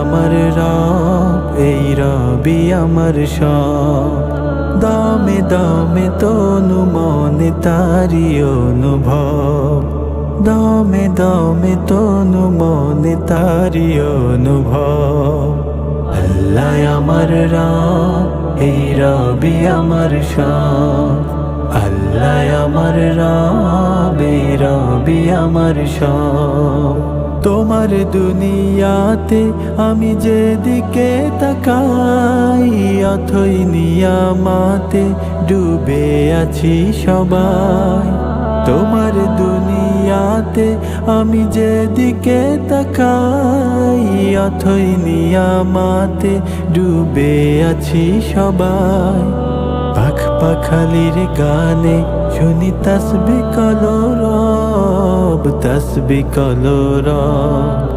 আমার রব, এই রবি আমার সব। দমে দমে তনু মনে তারি অনুভব, দমে দমে তনু মনে তারি অনুভব। আল্লাহ আমার রব, এই রবি আমার সব। আল্লাহ আমার রব, এই রবি আমার সব। তোমার দুনিয়াতে আমি যেদিকে তাকাই, অথই নিয়ামাতে ডুবে আছি সবাই। তোমার দুনিয়াতে আমি যেদিকে তাকাই, অথই নিয়ামাতে ডুবে আছি সবাই। পাখ পাখালির গানে শুনি তাসবিহ কলো রব, তাসবিহ কলো রব।